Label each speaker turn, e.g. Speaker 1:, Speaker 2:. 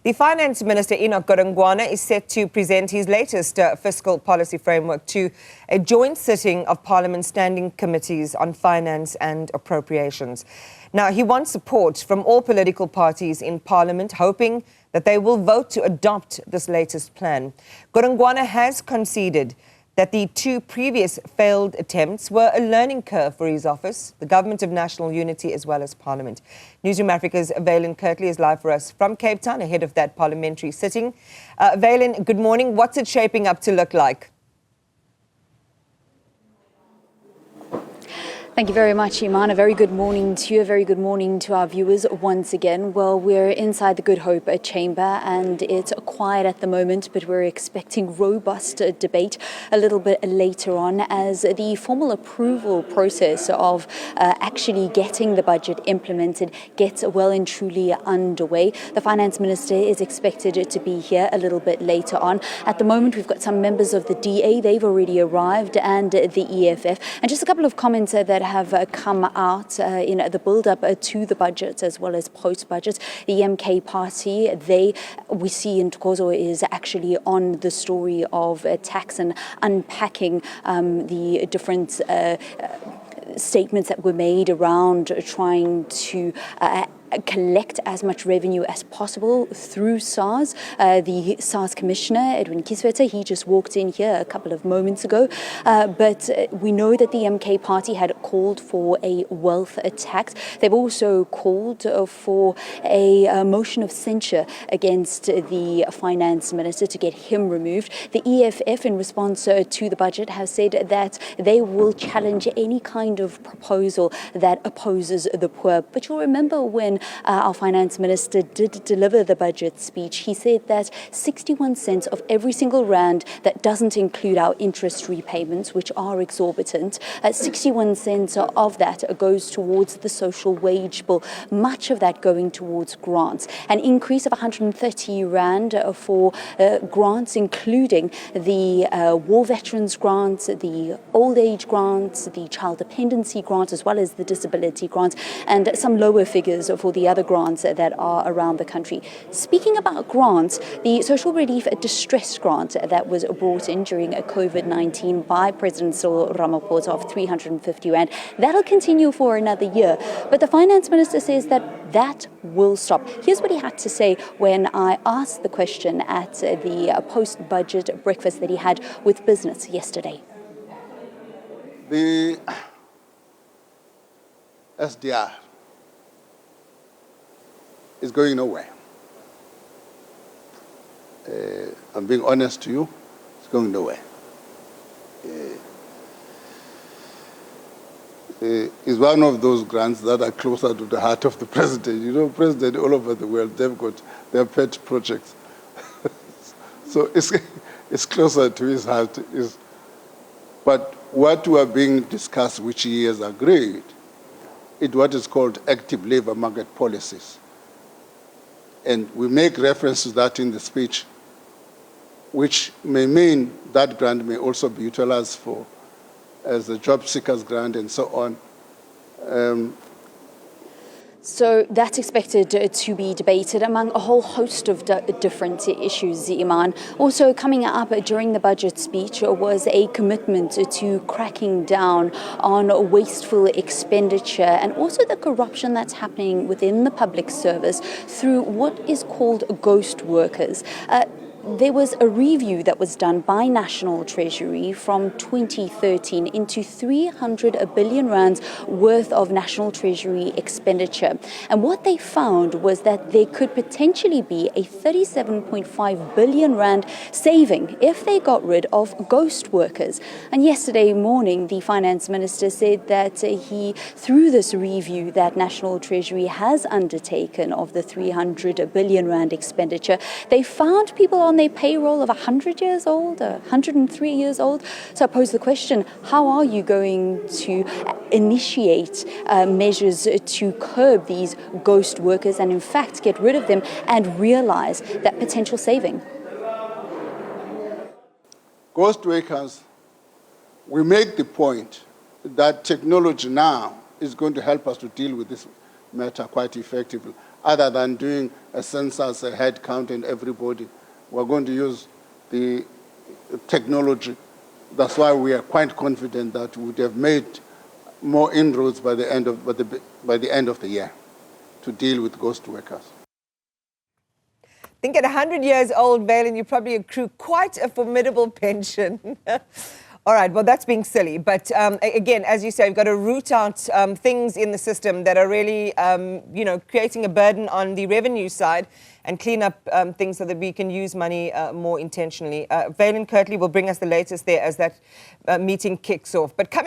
Speaker 1: The Finance Minister Enoch Godongwana is set to present his latest fiscal policy framework to a joint sitting of Parliament's standing committees on finance and appropriations. Now, he wants support from all political parties in Parliament, hoping that they will vote to adopt this latest plan. Godongwana has conceded that the two previous failed attempts were a learning curve for his office, the Government of National Unity as well as Parliament. Newzroom Afrika's Vaylen Kirtley is live for us from Cape Town ahead of that parliamentary sitting. Vaylen, good morning. What's it shaping up to look like?
Speaker 2: Thank you very much, Iman. A very good morning to you, a very good morning to our viewers once again. Well, we're inside the Good Hope chamber and it's quiet at the moment, but we're expecting robust debate a little bit later on as the formal approval process of actually getting the budget implemented gets well and truly underway. The Finance Minister is expected to be here a little bit later on. At the moment, we've got some members of the DA, they've already arrived, and the EFF. And just a couple of comments that have come out in the build-up to the budget as well as post-budget. The MK party, we see in Thokozo is actually on the story of tax and unpacking the different statements that were made around trying to collect as much revenue as possible through SARS. The SARS Commissioner, Edwin Kisweta, he just walked in here a couple of moments ago. But we know that the MK party had called for a wealth tax. They've also called for a motion of censure against the Finance Minister to get him removed. The EFF, in response to the budget, have said that they will challenge any kind of proposal that opposes the poor. But you'll remember when our Finance Minister did deliver the budget speech, he said that 61 cents of every single rand that doesn't include our interest repayments, which are exorbitant, 61 cents of that goes towards the social wage bill, much of that going towards grants. An increase of 130 rand for grants, including the war veterans grants, the old age grants, the child dependency grant, as well as the disability grants, and some lower figures for the other grants that are around the country. Speaking about grants, the social relief distress grant that was brought in during COVID-19 by President Cyril Ramaphosa of 350 rand, that'll continue for another year. But the Finance Minister says that will stop. Here's what he had to say when I asked the question at the post-budget breakfast that he had with business yesterday.
Speaker 3: The SDR is going nowhere. I'm being honest to you, it's going nowhere. It's one of those grants that are closer to the heart of the president. You know, president all over the world, they've got their pet projects. So it's closer to his heart. But what were being discussed, which he has agreed, is what is called active labor market policies. And we make reference to that in the speech, which may mean that grant may also be utilized for as a job seekers grant and so on.
Speaker 2: So that's expected to be debated among a whole host of different issues, Iman. Also coming up during the budget speech was a commitment to cracking down on wasteful expenditure and also the corruption that's happening within the public service through what is called ghost workers. There was a review that was done by National Treasury from 2013 into 300 billion rands worth of National Treasury expenditure. And what they found was that there could potentially be a 37.5 billion rand saving if they got rid of ghost workers. And yesterday morning, the Finance Minister said that through this review that National Treasury has undertaken of the 300 billion rand expenditure, they found people on their payroll of 100 years old, 103 years old. So I pose the question, how are you going to initiate measures to curb these ghost workers and in fact get rid of them and realize that potential saving?
Speaker 3: Ghost workers, we make the point that technology now is going to help us to deal with this matter quite effectively. other than doing a census, a head count, and everybody. We're going to use the technology. That's why we are quite confident that we would have made more inroads by the end of the year to deal with ghost workers.
Speaker 1: I think at 100 years old, Vaylen, you probably accrue quite a formidable pension. All right, well, that's being silly. But again, as you say, we've got to root out things in the system that are really, creating a burden on the revenue side and clean up things so that we can use money more intentionally. Vaylen Kirtley will bring us the latest there as that meeting kicks off. But coming